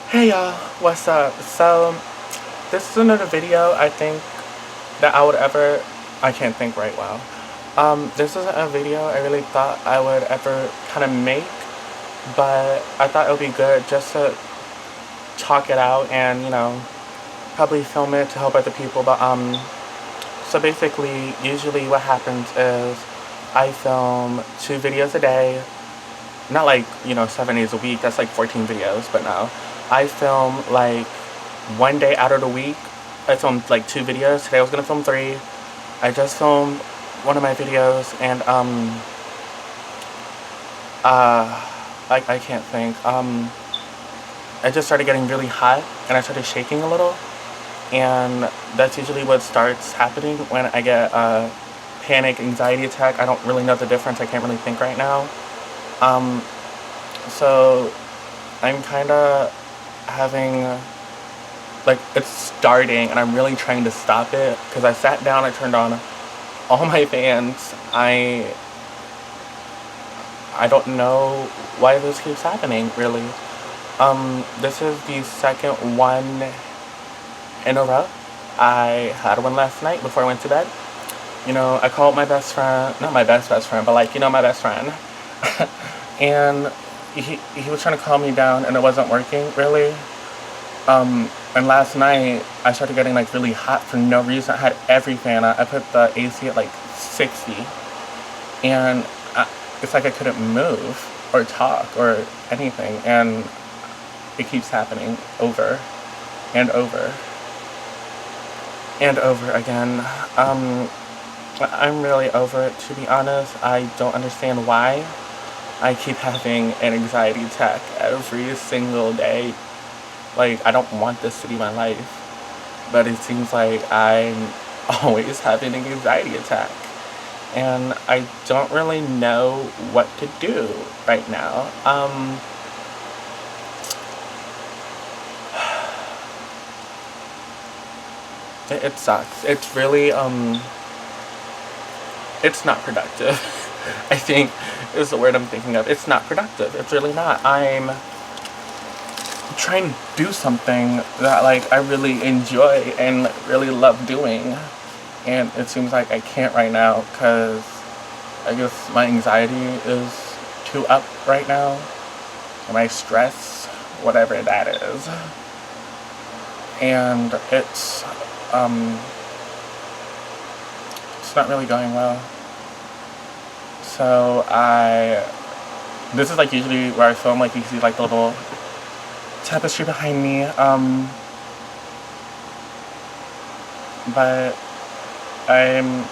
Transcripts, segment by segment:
Hey y'all, what's up? So, this is another video I think that I can't think right well. This isn't a video I really thought I would ever kind of make, but I thought it would be good just to talk it out and, probably film it to help other people. But, so basically, usually what happens is I film 2 videos a day. Not like, 7 days a week, that's like 14 videos, but no. I film like one day out of the week. I filmed like 2 videos. Today I was gonna film 3. I just filmed one of my videos and I can't think. I just started getting really hot and I started shaking a little, and that's usually what starts happening when I get a panic anxiety attack. I don't really know the difference. I can't really think right now. Um, so I'm kind of having, like, it's starting and I'm really trying to stop it because I sat down, I turned on all my fans. I don't know why this keeps happening, really. This is the second one in a row. I had one last night before I went to bed. I called my best friend, not my best friend, but like, my best friend. And he was trying to calm me down and it wasn't working, really. And last night, I started getting like really hot for no reason. I had every fan on. I put the AC at like 60. And it's like I couldn't move or talk or anything. And it keeps happening over and over and over again. I'm really over it, to be honest. I don't understand why I keep having an anxiety attack every single day. Like, I don't want this to be my life, but it seems like I'm always having an anxiety attack. And I don't really know what to do right now. It sucks. It's really, it's not productive. I think is the word I'm thinking of. It's not productive. It's really not. I'm trying to do something that like I really enjoy and really love doing, and it seems like I can't right now because I guess my anxiety is too up right now, or my stress, whatever that is, and it's not really going well. So this is like usually where I film, like you see like the little tapestry behind me, but I'm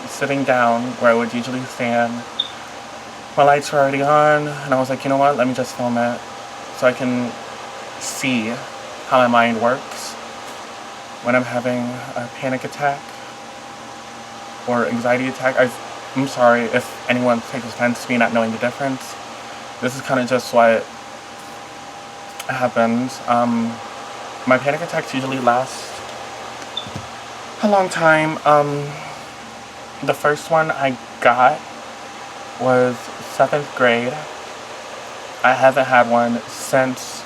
sitting down where I would usually stand. My lights were already on, and I was like, you know what, let me just film it so I can see how my mind works when I'm having a panic attack or anxiety attack. I'm sorry if anyone takes offense to me not knowing the difference. This is kind of just what happens. My panic attacks usually last a long time. The first one I got was 7th grade. I haven't had one since,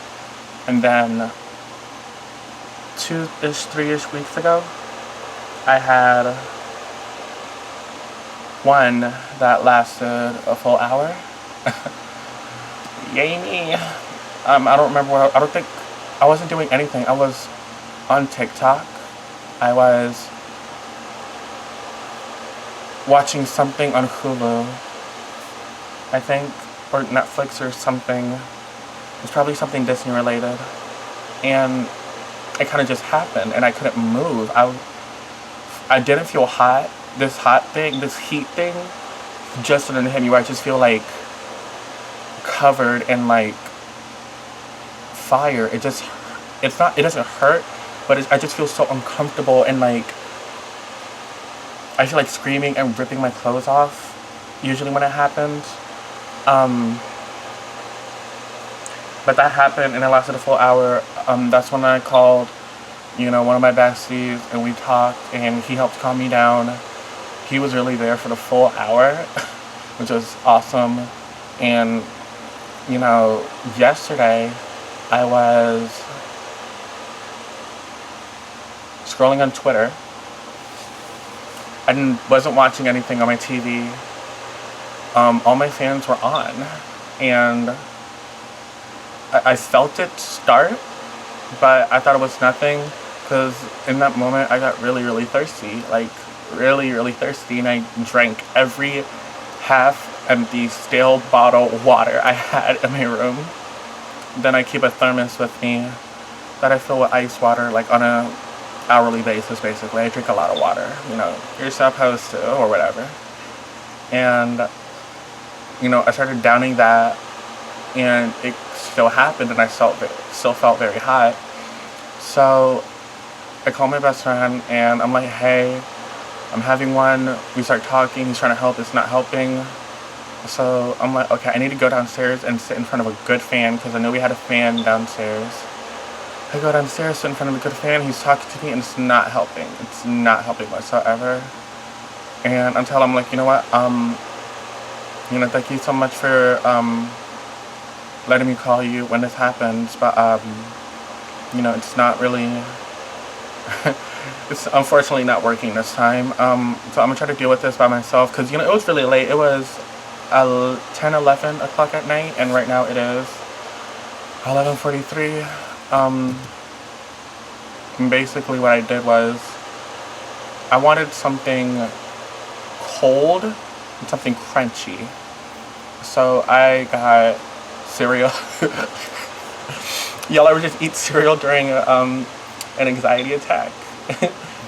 and then 2-ish, 3-ish weeks ago, I had one that lasted a full hour. Yay me. I don't remember I don't think, I wasn't doing anything. I was on TikTok. I was watching something on Hulu, I think, or Netflix or something. It's probably something Disney related. And it kind of just happened and I couldn't move. I didn't feel hot. This heat thing just didn't hit me, where I just feel like covered in like fire. It doesn't hurt, but I just feel so uncomfortable, and like I feel like screaming and ripping my clothes off usually when it happens. But that happened and it lasted a full hour. That's when I called, one of my besties, and we talked and he helped calm me down. He was really there for the full hour, which was awesome. And, yesterday I was scrolling on Twitter. Wasn't watching anything on my TV. All my fans were on, and I felt it start, but I thought it was nothing, because in that moment I got really, really thirsty, like really, really thirsty, and I drank every half-empty stale bottle of water I had in my room. Then I keep a thermos with me that I fill with ice water, like on a hourly basis, basically. I drink a lot of water, you know, you're supposed to, or whatever. And, you know, I started downing that, and it still happened, and I still felt very hot. So I called my best friend, and I'm like, hey, I'm having one. We start talking, he's trying to help, it's not helping. So I'm like, okay, I need to go downstairs and sit in front of a good fan, because I know we had a fan downstairs. I go downstairs, sit in front of a good fan, he's talking to me, and it's not helping. It's not helping whatsoever. And until I'm like, you know what, you know, thank you so much for letting me call you when this happens, but you know, it's not really it's unfortunately not working this time. So I'm gonna try to deal with this by myself, because, you know, it was really late. It was 10, 11 o'clock at night, and right now it is 11:43. Basically what I did was I wanted something cold and something crunchy. So I got cereal. Y'all ever just eat cereal during an anxiety attack?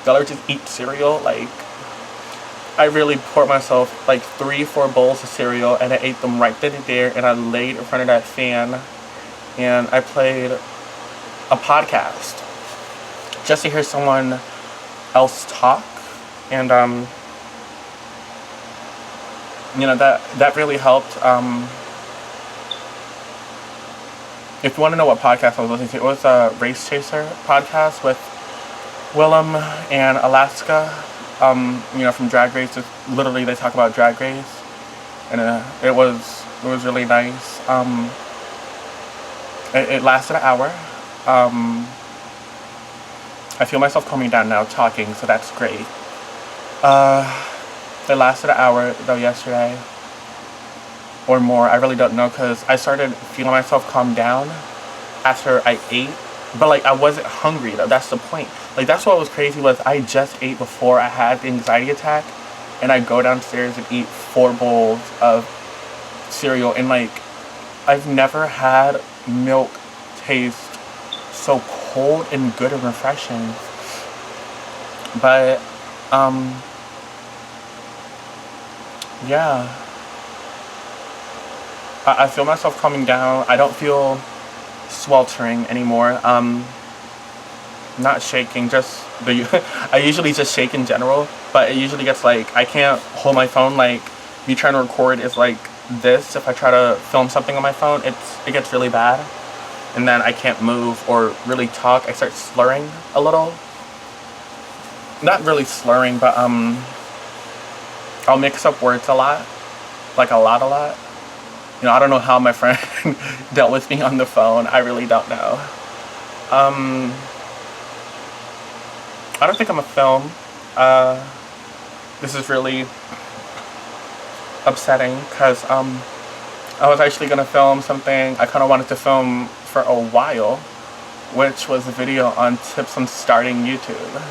Y'all ever just eat cereal? Like, I really poured myself like 3-4 bowls of cereal, and I ate them right then and there, and I laid in front of that fan, and I played a podcast just to hear someone else talk. And you know, that really helped. If you want to know what podcast I was listening to, it was a Race Chaser podcast with Willem and Alaska, you know, from Drag Race. Literally, they talk about Drag Race, and it was really nice. It lasted an hour. I feel myself calming down now talking, so that's great. It lasted an hour though yesterday, or more. I really don't know, because I started feeling myself calm down after I ate, but like I wasn't hungry though. That's the point. Like, that's what was crazy, was I just ate before I had the anxiety attack, and I go downstairs and eat 4 bowls of cereal, and like, I've never had milk taste so cold and good and refreshing. But yeah, I feel myself calming down. I don't feel sweltering anymore. Not shaking, just I usually just shake in general, but it usually gets like, I can't hold my phone. Like, me trying to record is like this. If I try to film something on my phone, it gets really bad, and then I can't move or really talk. I start slurring a little. Not really slurring, but I'll mix up words a lot, like a lot. You know, I don't know how my friend dealt with me on the phone. I really don't know. I don't think I'm a film. This is really upsetting, because I was actually gonna film something I kind of wanted to film for a while, which was a video on tips on starting YouTube.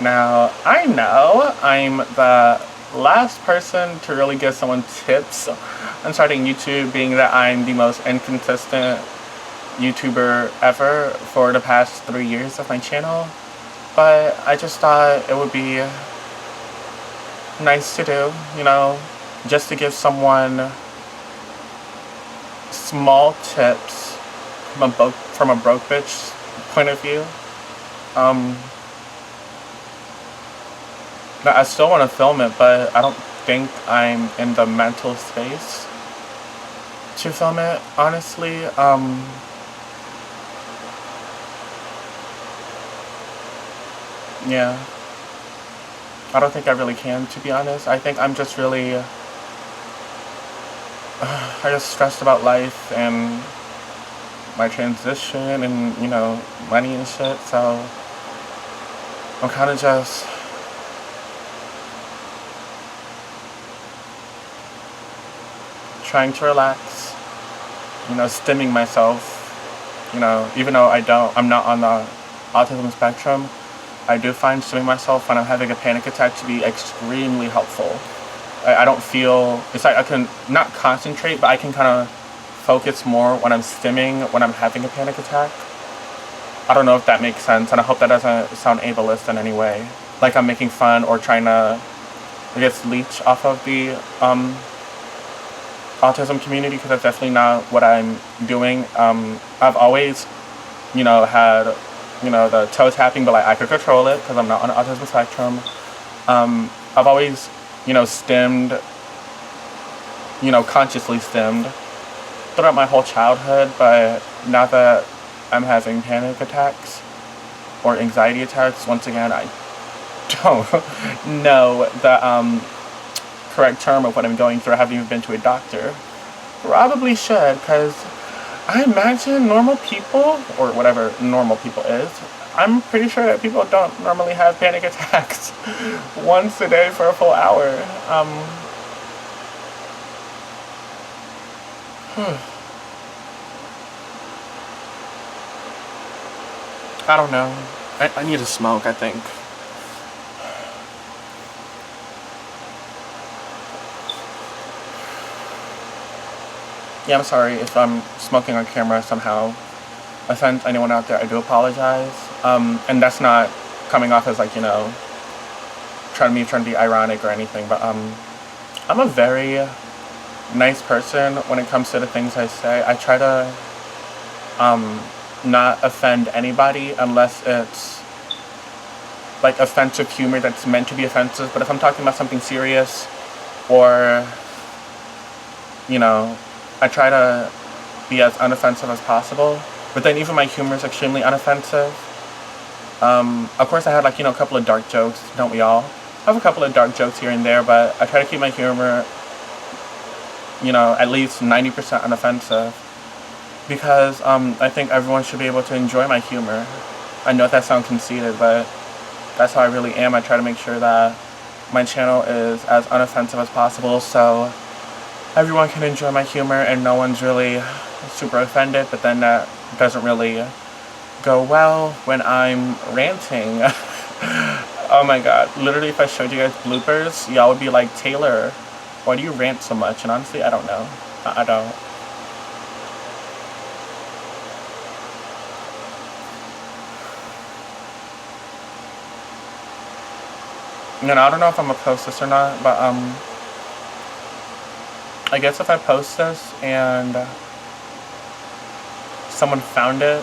Now, I know I'm the last person to really give someone tips on starting YouTube, being that I'm the most inconsistent YouTuber ever for the past 3 years of my channel. But I just thought it would be nice to do, you know, just to give someone small tips from a broke bitch point of view. I still want to film it, but I don't think I'm in the mental space to film it, honestly. Yeah. I don't think I really can, to be honest. I think I'm just really I just stressed about life, and my transition and, you know, money and shit. So I'm kind of just trying to relax, you know, stimming myself. You know, even though I'm not on the autism spectrum, I do find stimming myself when I'm having a panic attack to be extremely helpful. I don't feel, it's like I can not concentrate, but I can kind of focus more when I'm stimming when I'm having a panic attack. I don't know if that makes sense, and I hope that doesn't sound ableist in any way. Like I'm making fun or trying to, I guess, leech off of the autism community, because that's definitely not what I'm doing. I've always, you know, had, you know, the toe tapping, but like I could control it because I'm not on the autism spectrum. I've always, you know, stemmed, you know, consciously stemmed throughout my whole childhood, but now that I'm having panic attacks or anxiety attacks, once again, I don't know the correct term of what I'm going through. I haven't even been to a doctor. Probably should, because I imagine normal people, or whatever normal people is, I'm pretty sure that people don't normally have panic attacks once a day for a full hour. I don't know. I need to smoke, I think. Yeah, I'm sorry if I'm smoking on camera somehow offends anyone out there. I do apologize. And that's not coming off as like, you know, trying to be ironic or anything, but I'm a very nice person when it comes to the things I say. I try to not offend anybody unless it's like offensive humor that's meant to be offensive. But if I'm talking about something serious, or, you know, I try to be as unoffensive as possible. But then even my humor is extremely unoffensive. Of course I had, like, you know, a couple of dark jokes, don't we all? I have a couple of dark jokes here and there, but I try to keep my humor, you know, at least 90% unoffensive. Because I think everyone should be able to enjoy my humor. I know that sounds conceited, but that's how I really am. I try to make sure that my channel is as unoffensive as possible, so everyone can enjoy my humor and no one's really super offended. But then that doesn't really go well when I'm ranting. Oh my god, literally if I showed you guys bloopers, y'all would be like, Taylor, why do you rant so much? And honestly, I don't know. I don't. You know, I don't know if I'm gonna post this or not, but I guess if I post this and someone found it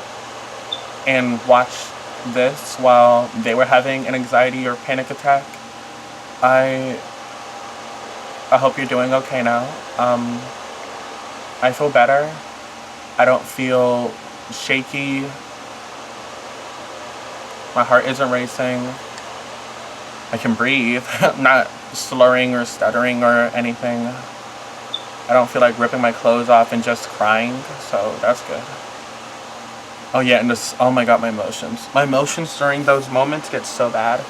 and watched this while they were having an anxiety or panic attack, I hope you're doing okay now. I feel better. I don't feel shaky. My heart isn't racing. I can breathe. I'm not slurring or stuttering or anything. I don't feel like ripping my clothes off and just crying, so that's good. Oh yeah, and this, oh my god, my emotions. My emotions during those moments get so bad.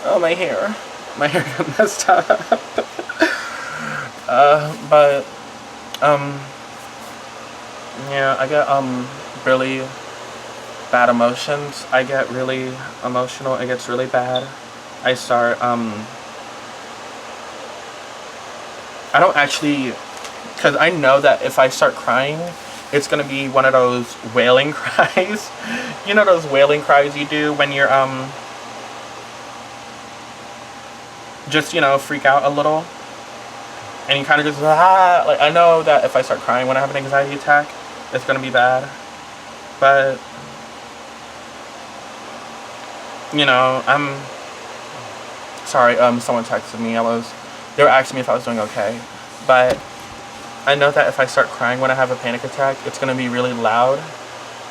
Oh, my hair. My hair got messed up. Yeah, I get, really bad emotions. I get really emotional. It gets really bad. I start, I don't actually, because I know that if I start crying, it's gonna be one of those wailing cries. You know those wailing cries you do when you're, just, you know, freak out a little? And you kind of just, ah, like, I know that if I start crying when I have an anxiety attack, it's gonna be bad. But, you know, I'm sorry, someone texted me. They were asking me if I was doing okay. But I know that if I start crying when I have a panic attack, it's gonna be really loud,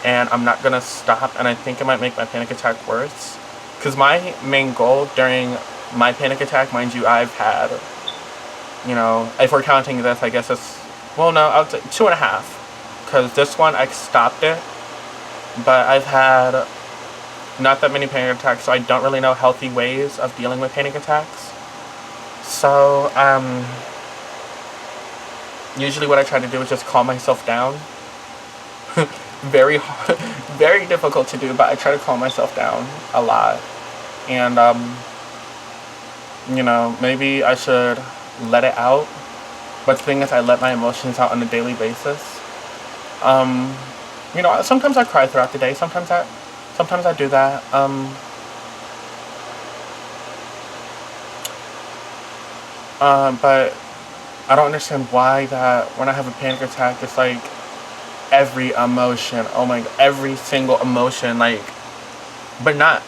and I'm not gonna stop, and I think it might make my panic attack worse. Because my main goal during my panic attack, mind you, I've had, you know, if we're counting this, I guess it's, well, no, I would say 2.5. Because this one, I stopped it but I've had not that many panic attacks, so I don't really know healthy ways of dealing with panic attacks. So, usually what I try to do is just calm myself down. Very hard, very difficult to do, but I try to calm myself down a lot. And, maybe I should let it out. But the thing is, I let my emotions out on a daily basis. Sometimes I cry throughout the day. Sometimes I do that. But I don't understand why that when I have a panic attack, it's like every emotion. Oh my, every single emotion, but not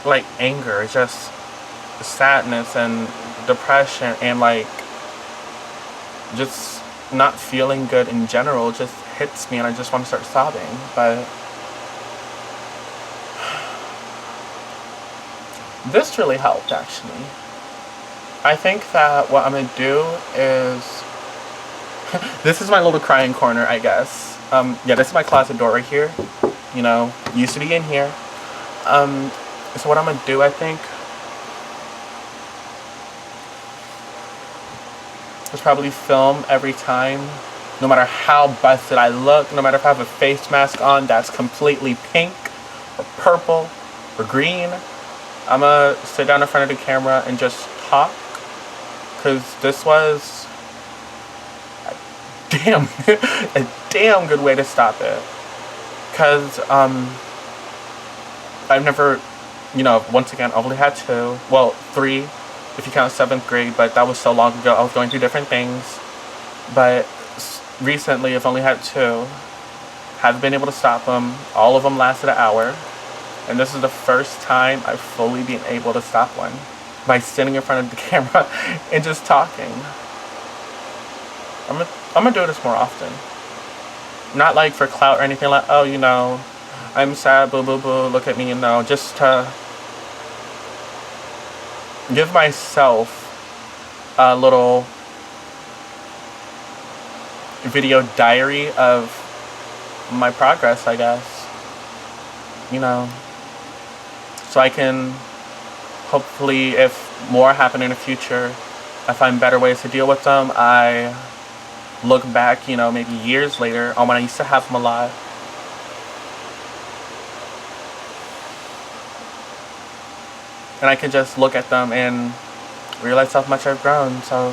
like anger. It's just sadness and depression and just not feeling good in general just hits me and I just want to start sobbing. But this really helped, actually. I think that what I'm gonna do is this is my little crying corner, I guess. This is my closet door right here. Used to be in here. So what I'm gonna do, I think, is probably film every time, no matter how busted I look, no matter if I have a face mask on that's completely pink or purple or green. I'm gonna sit down in front of the camera and just talk, because this was a damn good way to stop it. Because I've never, once again, only had 2, well, 3 if you count 7th grade, but that was so long ago. I was going through different things. But recently I've only had 2. Haven't been able to stop them. All of them lasted an hour. And this is the first time I've fully been able to stop one by sitting in front of the camera and just talking. I'm gonna do this more often. Not like for clout or anything, like, oh, I'm sad, boo boo boo, look at me, just to give myself a little video diary of my progress, I guess. So I can hopefully, if more happen in the future, I find better ways to deal with them. I look back, maybe years later on when I used to have them a lot. And I can just look at them and realize how much I've grown. So,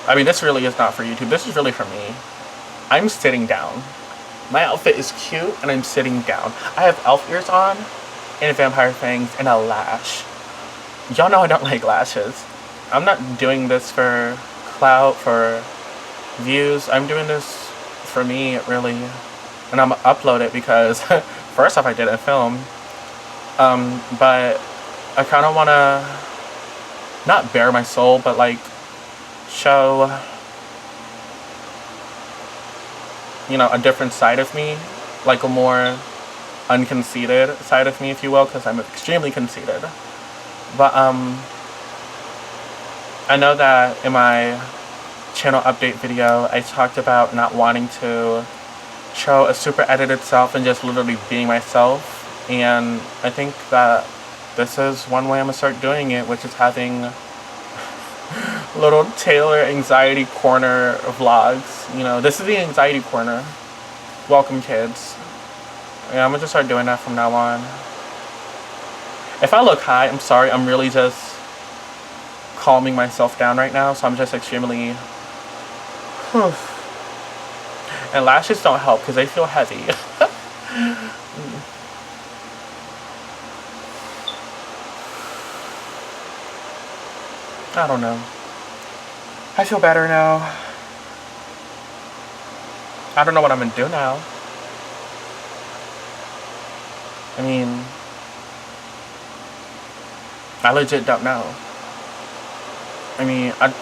I mean, this really is not for YouTube. This is really for me. I'm sitting down. My outfit is cute and I'm sitting down. I have elf ears on and vampire fangs and a lash. Y'all know I don't like lashes. I'm not doing this for clout, for views. I'm doing this for me, really. And I'm gonna upload it because first off, I didn't film. But I kind of want to not bare my soul, but show, a different side of me, a more unconceited side of me, if you will, because I'm extremely conceited. But I know that in my channel update video, I talked about not wanting to show a super edited self and just literally being myself. And I think that this is one way I'm gonna start doing it, which is having little Taylor anxiety corner vlogs. This is the anxiety corner. Welcome, kids. Yeah, I'm gonna just start doing that from now on. If I look high, I'm sorry. I'm really just calming myself down right now, so I'm just extremely. And lashes don't help because they feel heavy. I don't know. I feel better now. I don't know what I'm gonna do now. I mean, I legit don't know. I mean, I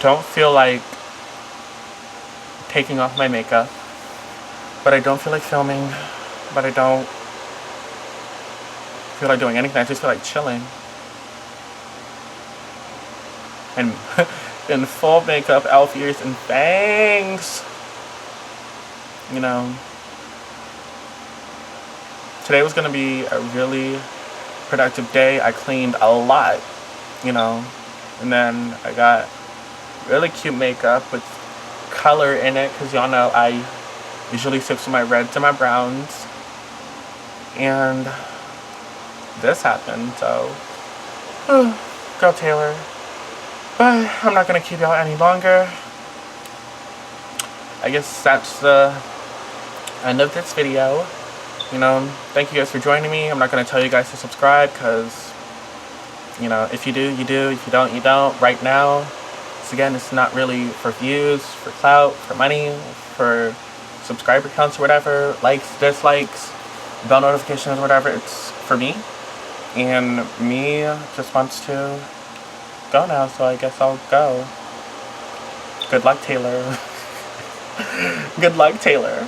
don't feel like taking off my makeup, but I don't feel like filming, but I don't feel like doing anything. I just feel like chilling. And in full makeup, elf ears, and bangs. today was gonna be a really productive day. I cleaned a lot, you know, and then I got really cute makeup with color in it, because y'all know I usually stick to my reds and my browns, and this happened, so go Taylor. But I'm not gonna keep y'all any longer. I guess that's the end of this video. You know, thank you guys for joining me. I'm not gonna tell you guys to subscribe, because, you know, if you do, you do. If you don't, you don't. Right now, again, it's not really for views, for clout, for money, for subscriber counts or whatever, likes, dislikes, bell notifications, whatever. It's for me, and me just wants to go now, so I guess I'll go. Good luck, Taylor. Good luck, Taylor.